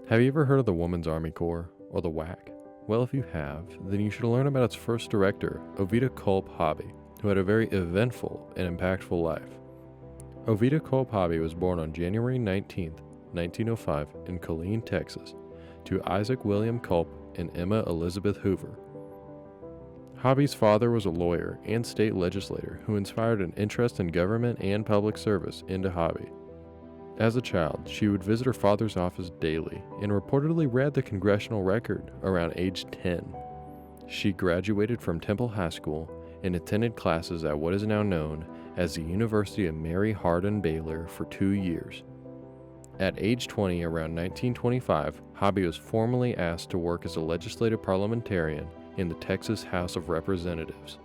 Have you ever heard of the Women's Army Corps, or the WAC? Well, if you have, then you should learn about its first director, Oveta Culp Hobby, who had a very eventful and impactful life. Oveta Culp Hobby was born on January 19, 1905 in Killeen, Texas, to Isaac William Culp and Emma Elizabeth Hoover. Hobby's father was a lawyer and state legislator who inspired an interest in government and public service into Hobby. As a child, she would visit her father's office daily and reportedly read the congressional record around age 10. She graduated from Temple High School and attended classes at what is now known as the University of Mary Hardin Baylor for 2 years. At age 20, around 1925, Hobby was formally asked to work as a legislative parliamentarian in the Texas House of Representatives.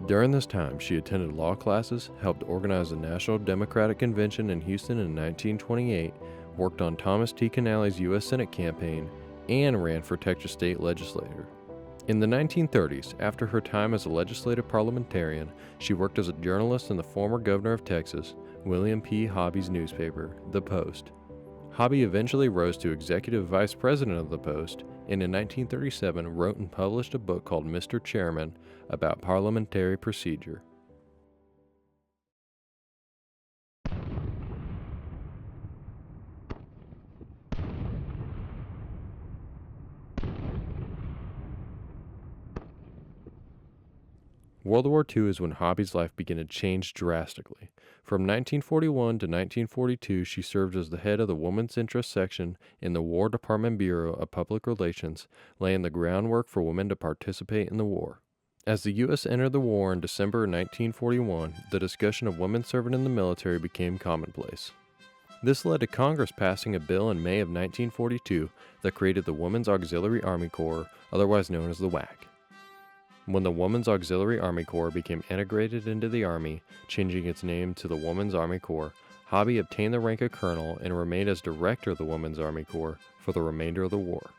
During this time, she attended law classes, helped organize the National Democratic Convention in Houston in 1928, worked on Thomas T. Canale's U.S. Senate campaign, and ran for Texas state legislator. In the 1930s, after her time as a legislative parliamentarian, she worked as a journalist in the former governor of Texas, William P. Hobby's newspaper, The Post. Hobby eventually rose to executive vice president of The Post, and in 1937 wrote and published a book called Mr. Chairman about parliamentary procedure. World War II is when Hobby's life began to change drastically. From 1941 to 1942, she served as the head of the Women's Interest Section in the War Department Bureau of Public Relations, laying the groundwork for women to participate in the war. As the U.S. entered the war in December 1941, the discussion of women serving in the military became commonplace. This led to Congress passing a bill in May of 1942 that created the Women's Auxiliary Army Corps, otherwise known as the WAC. When the Women's Auxiliary Army Corps became integrated into the Army, changing its name to the Women's Army Corps, Hobby obtained the rank of colonel and remained as director of the Women's Army Corps for the remainder of the war.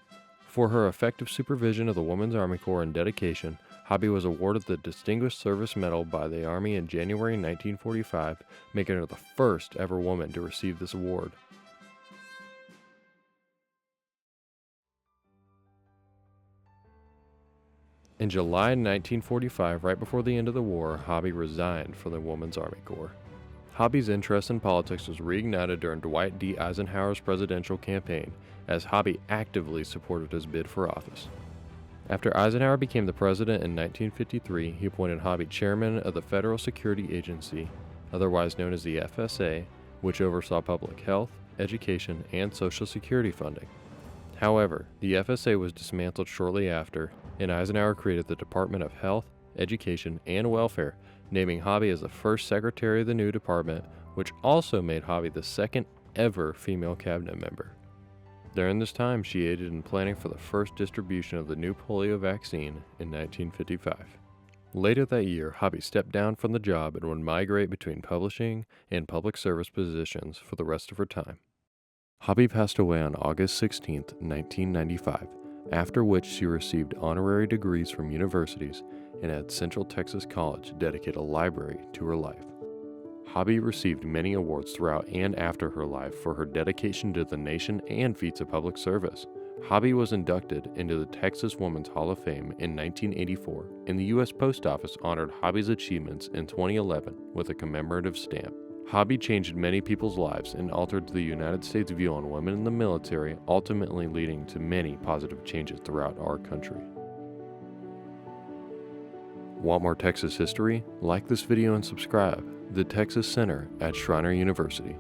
For her effective supervision of the Women's Army Corps and dedication, Hobby was awarded the Distinguished Service Medal by the Army in January 1945, making her the first ever woman to receive this award. In July 1945, right before the end of the war, Hobby resigned from the Women's Army Corps. Hobby's interest in politics was reignited during Dwight D. Eisenhower's presidential campaign, as Hobby actively supported his bid for office. After Eisenhower became the president in 1953, he appointed Hobby chairman of the Federal Security Agency, otherwise known as the FSA, which oversaw public health, education, and Social Security funding. However, the FSA was dismantled shortly after, and Eisenhower created the Department of Health, Education, and Welfare, naming Hobby as the first secretary of the new department, which also made Hobby the second ever female cabinet member. During this time, she aided in planning for the first distribution of the new polio vaccine in 1955. Later that year, Hobby stepped down from the job and would migrate between publishing and public service positions for the rest of her time. Hobby passed away on August 16, 1995, after which she received honorary degrees from universities and at Central Texas College dedicated a library to her life. Hobby received many awards throughout and after her life for her dedication to the nation and feats of public service. Hobby was inducted into the Texas Women's Hall of Fame in 1984, and the U.S. Post Office honored Hobby's achievements in 2011 with a commemorative stamp. Hobby changed many people's lives and altered the United States' view on women in the military, ultimately leading to many positive changes throughout our country. Want more Texas history? Like this video and subscribe. The Texas Center at Schreiner University.